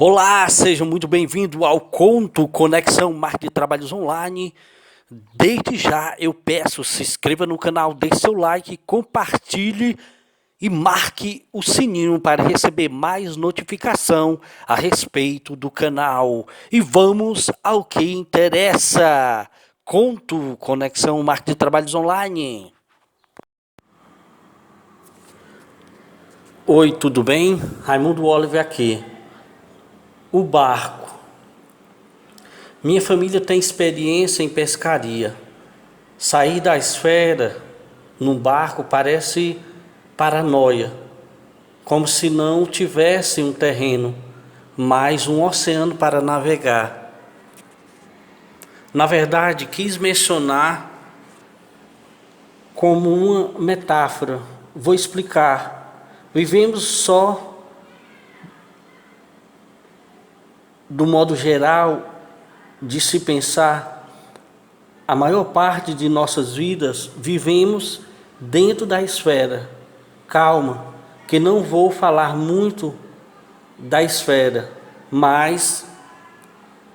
Olá, sejam muito bem-vindos ao Conto Conexão Marketing de Trabalhos Online. Desde já eu peço, se inscreva no canal, deixe seu like, compartilhe e marque o sininho para receber mais notificação a respeito do canal. E vamos ao que interessa. Conto Conexão Marketing de Trabalhos Online. Oi, tudo bem? Raimundo Oliver aqui. O barco. Minha família tem experiência em pescaria. Sair da esfera num barco parece paranoia, como se não tivesse um terreno, mas um oceano para navegar. Na verdade, quis mencionar como uma metáfora. Vou explicar. Vivemos só do modo geral de se pensar, a maior parte de nossas vidas vivemos dentro da esfera. Calma, que não vou falar muito da esfera, mas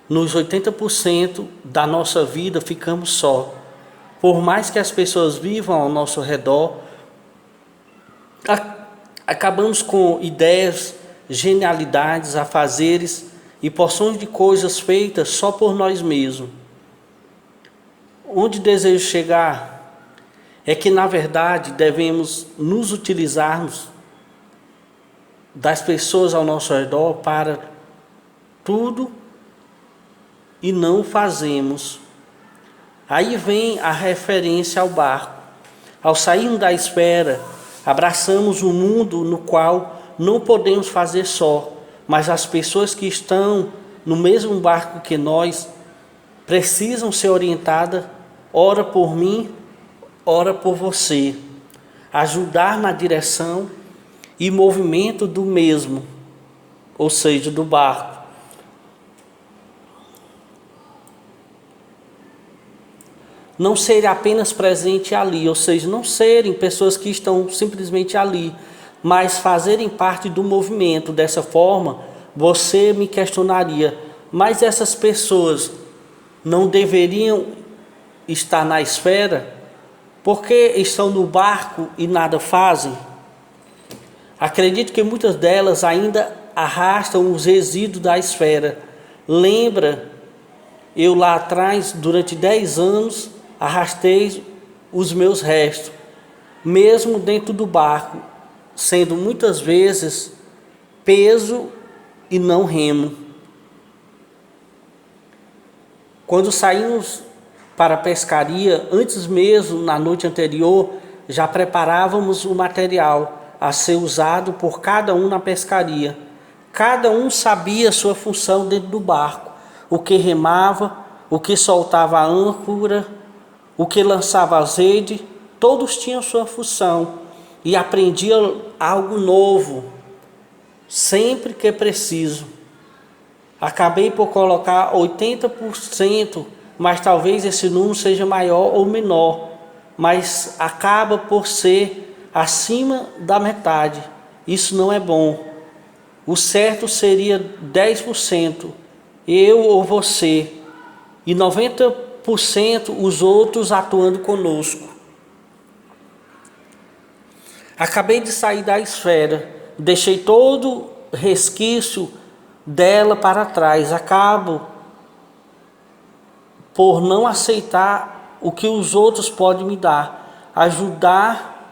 nos 80% da nossa vida ficamos só. Por mais que as pessoas vivam ao nosso redor, acabamos com ideias, genialidades, afazeres e porções de coisas feitas só por nós mesmos. Onde desejo chegar é que, na verdade, devemos nos utilizarmos das pessoas ao nosso redor para tudo e não fazemos. Aí vem a referência ao barco. Ao sairmos da esfera, abraçamos um mundo no qual não podemos fazer só. Mas as pessoas que estão no mesmo barco que nós precisam ser orientadas, ora por mim, ora por você. Ajudar na direção e movimento do mesmo, ou seja, do barco. Não ser apenas presente ali, ou seja, não serem pessoas que estão simplesmente ali, mas fazerem parte do movimento. Dessa forma, você me questionaria, mas essas pessoas não deveriam estar na esfera? Porque estão no barco e nada fazem? Acredito que muitas delas ainda arrastam os resíduos da esfera. Lembra, eu lá atrás, durante 10 anos, arrastei os meus restos, mesmo dentro do barco, sendo muitas vezes peso e não remo. Quando saímos para a pescaria, antes mesmo, na noite anterior, já preparávamos o material a ser usado por cada um na pescaria. Cada um sabia a sua função dentro do barco, o que remava, o que soltava a âncora, o que lançava azeite, todos tinham sua função. E aprendi algo novo, sempre que preciso. Acabei por colocar 80%, mas talvez esse número seja maior ou menor, mas acaba por ser acima da metade. Isso não é bom. O certo seria 10%, eu ou você, e 90% os outros atuando conosco. Acabei de sair da esfera, deixei todo resquício dela para trás. Acabo por não aceitar o que os outros podem me dar. Ajudar,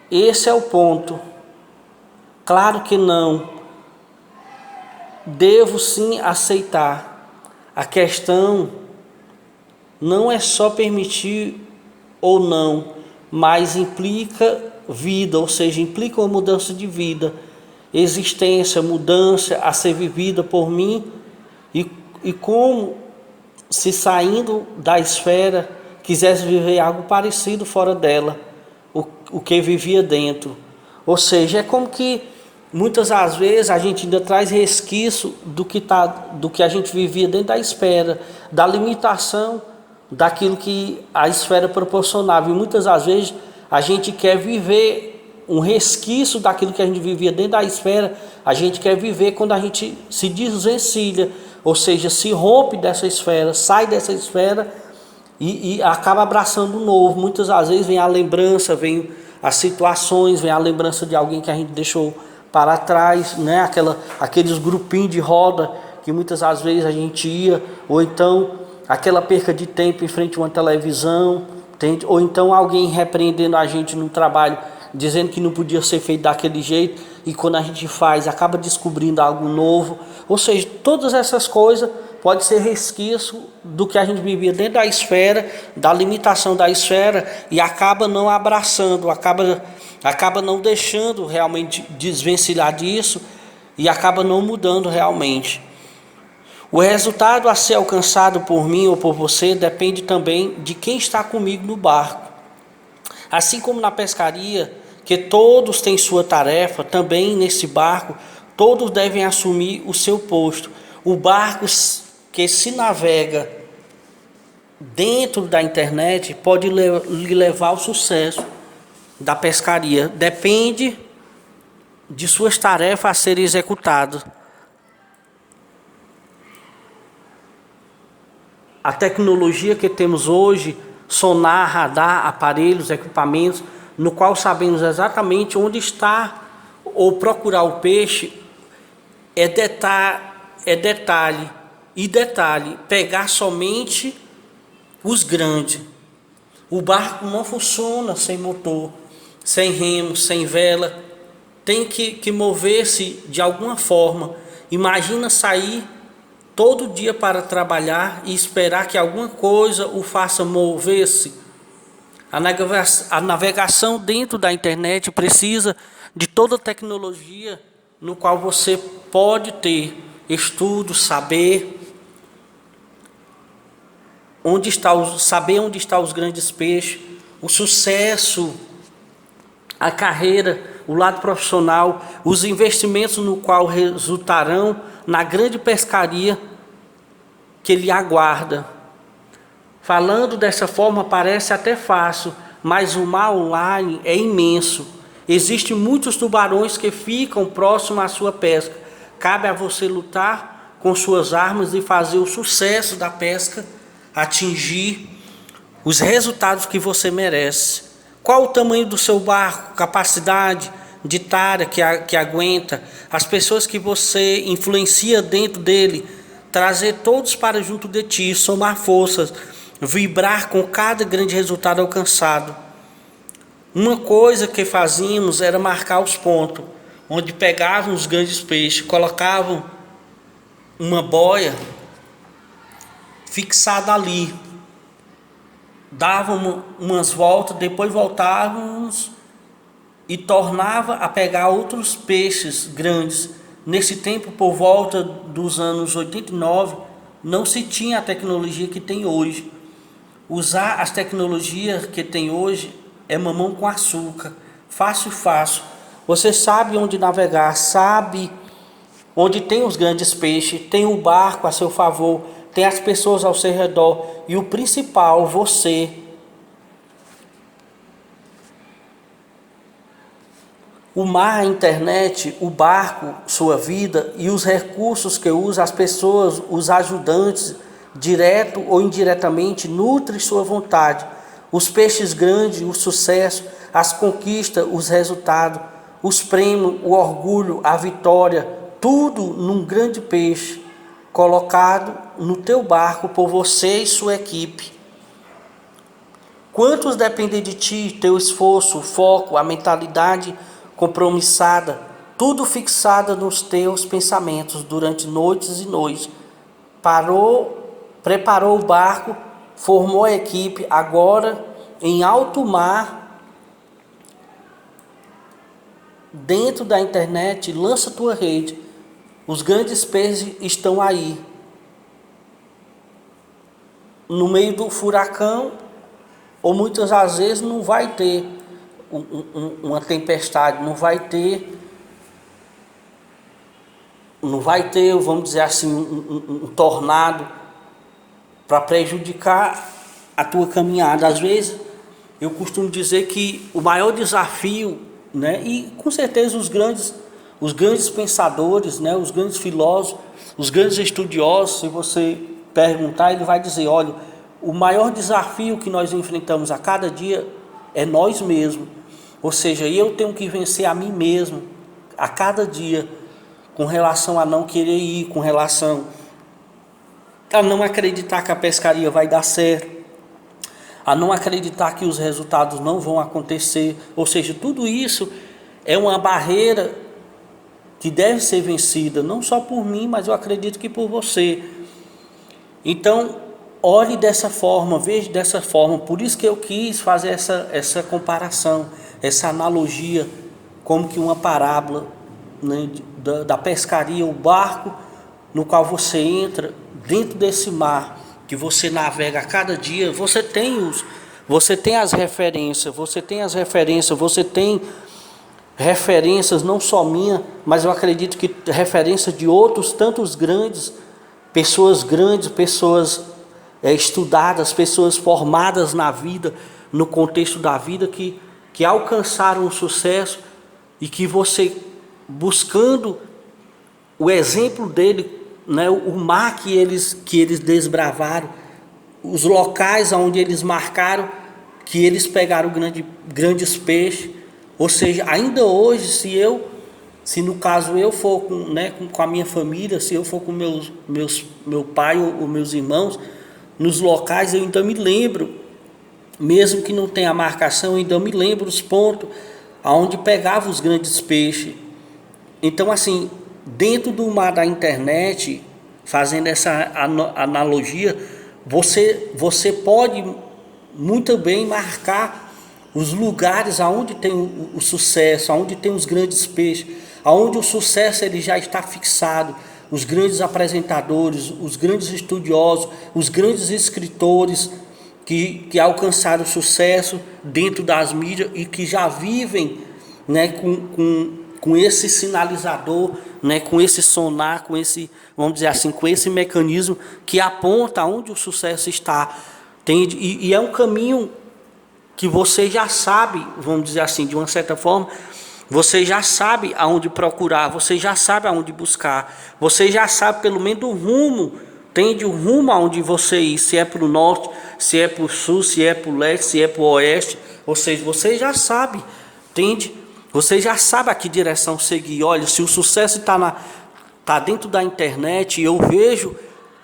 esse é o ponto. Claro que não. Devo sim aceitar. A questão não é só permitir ou não, mas implica vida, ou seja, implica uma mudança de vida, existência, mudança a ser vivida por mim, e como se saindo da esfera quisesse viver algo parecido fora dela, o que vivia dentro. Ou seja, é como que muitas das vezes a gente ainda traz resquício do que a gente vivia dentro da esfera, da limitação daquilo que a esfera proporcionava. E muitas das vezes a gente quer viver um resquício daquilo que a gente vivia dentro da esfera, a gente quer viver quando a gente se desvencilha, ou seja, se rompe dessa esfera, sai dessa esfera e acaba abraçando o novo. Muitas das vezes vem a lembrança, vem as situações, vem a lembrança de alguém que a gente deixou para trás, né? Aqueles grupinhos de roda que muitas das vezes a gente ia, ou então aquela perca de tempo em frente a uma televisão, entende? Ou então alguém repreendendo a gente no trabalho, dizendo que não podia ser feito daquele jeito, e quando a gente faz, acaba descobrindo algo novo. Ou seja, todas essas coisas podem ser resquício do que a gente vivia dentro da esfera, da limitação da esfera, e acaba não abraçando, acaba não deixando realmente desvencilhar disso, e acaba não mudando realmente. O resultado a ser alcançado por mim ou por você depende também de quem está comigo no barco. Assim como na pescaria, que todos têm sua tarefa, também nesse barco, todos devem assumir o seu posto. O barco que se navega dentro da internet pode lhe levar ao sucesso da pescaria. Depende de suas tarefas a serem executadas. A tecnologia que temos hoje, sonar, radar, aparelhos, equipamentos, no qual sabemos exatamente onde está ou procurar o peixe, é detalhe, pegar somente os grandes. O barco não funciona sem motor, sem remo, sem vela, tem que mover-se de alguma forma. Imagina sair todo dia para trabalhar e esperar que alguma coisa o faça mover-se. A navegação dentro da internet precisa de toda a tecnologia no qual você pode ter estudo, saber onde está os grandes peixes, o sucesso, a carreira, o lado profissional, os investimentos no qual resultarão na grande pescaria que lhe aguarda. Falando dessa forma parece até fácil, mas o mar online é imenso. Existem muitos tubarões que ficam próximos à sua pesca. Cabe a você lutar com suas armas e fazer o sucesso da pesca atingir os resultados que você merece. Qual o tamanho do seu barco, capacidade de tara que aguenta, as pessoas que você influencia dentro dele, trazer todos para junto de ti, somar forças, vibrar com cada grande resultado alcançado. Uma coisa que fazíamos era marcar os pontos, onde pegavam os grandes peixes, colocavam uma boia fixada ali, davam umas voltas, depois voltávamos e tornava a pegar outros peixes grandes. Nesse tempo, por volta dos anos 89, não se tinha a tecnologia que tem hoje. Usar as tecnologias que tem hoje é mamão com açúcar, fácil. Você sabe onde navegar, sabe onde tem os grandes peixes, tem o barco a seu favor, tem as pessoas ao seu redor e o principal, você. O mar, a internet, o barco, sua vida e os recursos que usa, as pessoas, os ajudantes, direto ou indiretamente, nutre sua vontade. Os peixes grandes, o sucesso, as conquistas, os resultados, os prêmios, o orgulho, a vitória, tudo num grande peixe colocado no teu barco por você e sua equipe. Quantos dependem de ti, teu esforço, o foco, a mentalidade compromissada, tudo fixado nos teus pensamentos durante noites e noites. Preparou o barco, formou a equipe, agora em alto mar, dentro da internet, lança tua rede. Os grandes peixes estão aí. No meio do furacão, ou muitas das vezes não vai ter uma tempestade, não vai ter, vamos dizer assim, um tornado para prejudicar a tua caminhada. Às vezes, eu costumo dizer que o maior desafio né? E com certeza os grandes pensadores, né? Os grandes filósofos, os grandes estudiosos, se você perguntar, ele vai dizer, olha, o maior desafio que nós enfrentamos a cada dia é nós mesmos. Ou seja, eu tenho que vencer a mim mesmo a cada dia, com relação a não querer ir, com relação a não acreditar que a pescaria vai dar certo, a não acreditar que os resultados não vão acontecer. Ou seja, tudo isso é uma barreira que deve ser vencida, não só por mim, mas eu acredito que por você. Então, olhe dessa forma, veja dessa forma. Por isso que eu quis fazer essa comparação, essa analogia, como que uma parábola, né, da pescaria, o barco no qual você entra dentro desse mar, que você navega a cada dia. Você tem as referências, você tem referências não só minha, mas eu acredito que referências de outros tantos grandes, pessoas estudadas, pessoas formadas na vida, no contexto da vida, que alcançaram o sucesso, e que você, buscando o exemplo dele, né, o mar que eles desbravaram, os locais onde eles marcaram, que eles pegaram grandes peixes. Ou seja, ainda hoje, se no caso eu for com a minha família, se eu for com meu pai ou meus irmãos, nos locais, eu ainda me lembro, mesmo que não tenha marcação, eu ainda me lembro os pontos aonde pegava os grandes peixes. Então, assim, dentro do mar da internet, fazendo essa analogia, você pode muito bem marcar os lugares aonde tem o sucesso, aonde tem os grandes peixes, aonde o sucesso ele já está fixado, os grandes apresentadores, os grandes estudiosos, os grandes escritores que alcançaram sucesso dentro das mídias e que já vivem, né, com esse sinalizador, né, com esse sonar, com esse, vamos dizer assim, com esse mecanismo que aponta onde o sucesso está. Entende? E é um caminho que você já sabe, vamos dizer assim, de uma certa forma, você já sabe aonde procurar, você já sabe aonde buscar, você já sabe pelo menos o rumo, entende? O rumo aonde você ir, se é para o norte, se é para o sul, se é para o leste, se é para o oeste. Ou seja, você já sabe, entende? Você já sabe a que direção seguir. Olha, se o sucesso está dentro da internet, eu vejo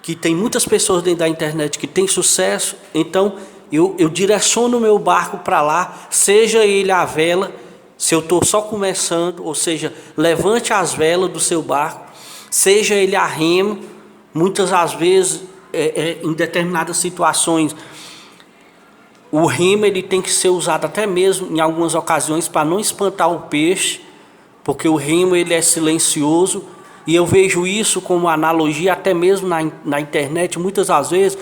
que tem muitas pessoas dentro da internet que têm sucesso, então eu direciono o meu barco para lá, seja ele a vela, se eu estou só começando, ou seja, levante as velas do seu barco, seja ele a remo. Muitas das vezes, em determinadas situações, o remo ele tem que ser usado até mesmo em algumas ocasiões para não espantar o peixe, porque o remo ele é silencioso, e eu vejo isso como analogia até mesmo na internet. Muitas das vezes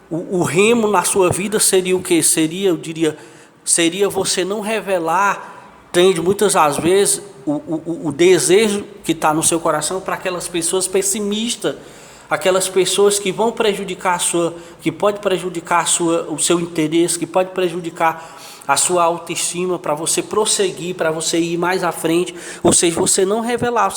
o remo na sua vida seria o que? Seria você não revelar, entende? Muitas das vezes o desejo que está no seu coração para aquelas pessoas pessimistas, aquelas pessoas que vão prejudicar que pode prejudicar o seu interesse, que pode prejudicar a sua autoestima, para você prosseguir, para você ir mais à frente. Ou seja, você não revelar,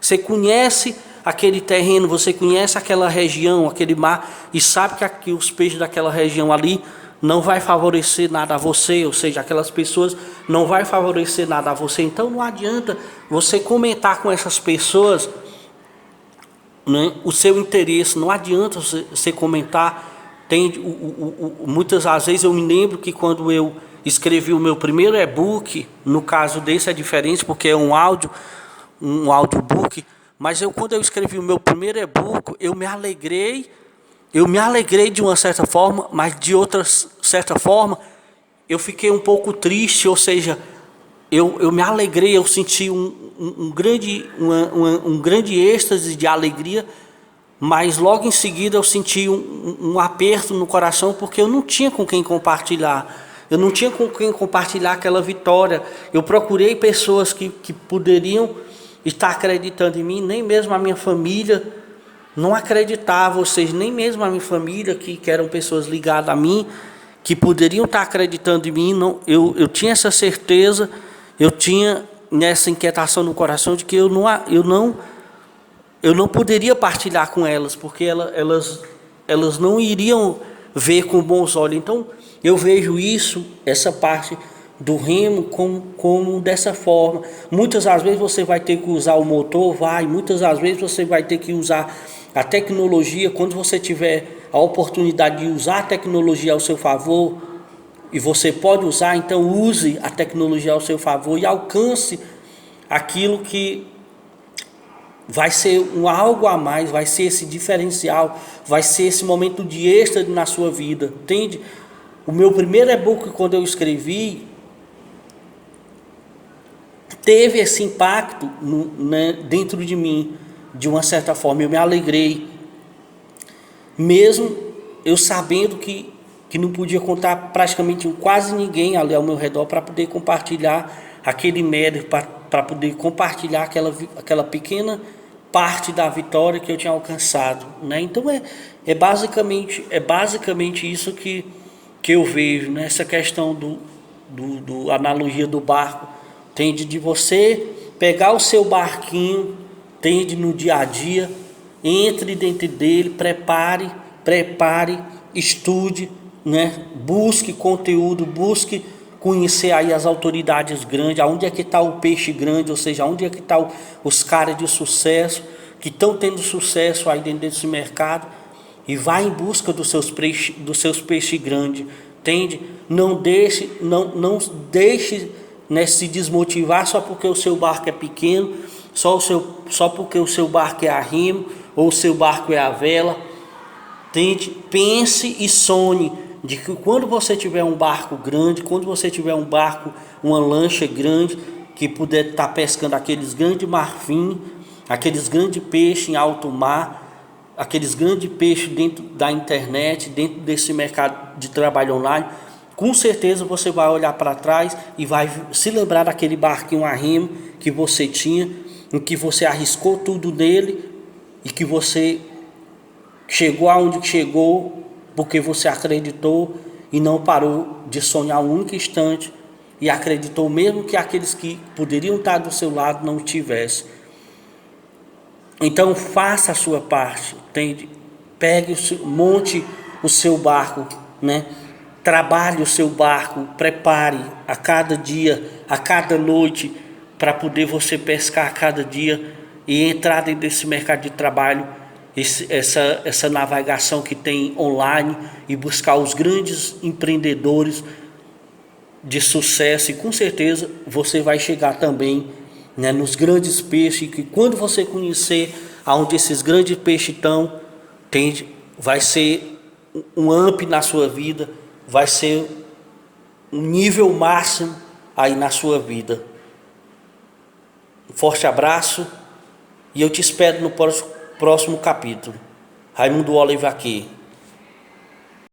você conhece aquele terreno, você conhece aquela região, aquele mar, e sabe que os peixes daquela região ali não vai favorecer nada a você, ou seja, aquelas pessoas não vai favorecer nada a você. Então não adianta você comentar com essas pessoas, né, o seu interesse, não adianta você comentar. Muitas das vezes eu me lembro que quando eu escrevi o meu primeiro e-book, no caso desse é diferente porque é um audiobook, mas quando eu escrevi o meu primeiro e-book, eu me alegrei de uma certa forma, mas de outra certa forma eu fiquei um pouco triste. Ou seja, eu me alegrei, eu senti um grande êxtase de alegria, mas logo em seguida eu senti um aperto no coração, porque eu não tinha com quem compartilhar, aquela vitória. Eu procurei pessoas que poderiam estar acreditando em mim, nem mesmo a minha família não acreditava, ou seja, nem mesmo a minha família, que eram pessoas ligadas a mim, que poderiam estar acreditando em mim, não, eu tinha essa certeza eu tinha nessa inquietação no coração de que eu não poderia partilhar com elas, porque elas não iriam ver com bons olhos. Então, eu vejo isso, essa parte do remo, como dessa forma. Muitas das vezes você vai ter que usar o motor, muitas das vezes você vai ter que usar a tecnologia. Quando você tiver a oportunidade de usar a tecnologia ao seu favor, e você pode usar, então use a tecnologia ao seu favor e alcance aquilo que vai ser algo a mais, vai ser esse diferencial, vai ser esse momento de êxtase na sua vida, entende? O meu primeiro e-book, quando eu escrevi, teve esse impacto dentro de mim, de uma certa forma. Eu me alegrei, mesmo eu sabendo que não podia contar praticamente com quase ninguém ali ao meu redor para poder compartilhar aquele mérito, para poder compartilhar aquela pequena parte da vitória que eu tinha alcançado, né? Então é basicamente isso que eu vejo nessa questão do analogia do barco. Tende de você pegar o seu barquinho, tende no dia a dia, entre dentro dele, prepare, estude, né? Busque conteúdo, busque conhecer aí as autoridades grandes, aonde é que está o peixe grande, ou seja, aonde é que está os caras de sucesso, que estão tendo sucesso aí dentro desse mercado, e vai em busca dos seus peixes grandes, entende? Não deixe, né, se desmotivar só porque o seu barco é pequeno, só porque o seu barco é a remo, ou o seu barco é a vela, entende? Pense e sonhe de que quando você tiver um barco grande, quando você tiver um barco, uma lancha grande, que puder estar pescando aqueles grandes marfim, aqueles grandes peixes em alto mar, aqueles grandes peixes dentro da internet, dentro desse mercado de trabalho online, com certeza você vai olhar para trás e vai se lembrar daquele barquinho a remo que você tinha, em que você arriscou tudo nele e que você chegou aonde chegou, porque você acreditou e não parou de sonhar um único instante, e acreditou mesmo que aqueles que poderiam estar do seu lado não tivessem. Então faça a sua parte, entende? Monte o seu barco, né? Trabalhe o seu barco, prepare a cada dia, a cada noite, para poder você pescar a cada dia e entrar dentro desse mercado de trabalho, essa navegação que tem online, e buscar os grandes empreendedores de sucesso, e com certeza você vai chegar também, né, nos grandes peixes, que quando você conhecer aonde esses grandes peixes estão, vai ser um up na sua vida, vai ser um nível máximo aí na sua vida. Um forte abraço e eu te espero no próximo capítulo. Raimundo Oliva aqui.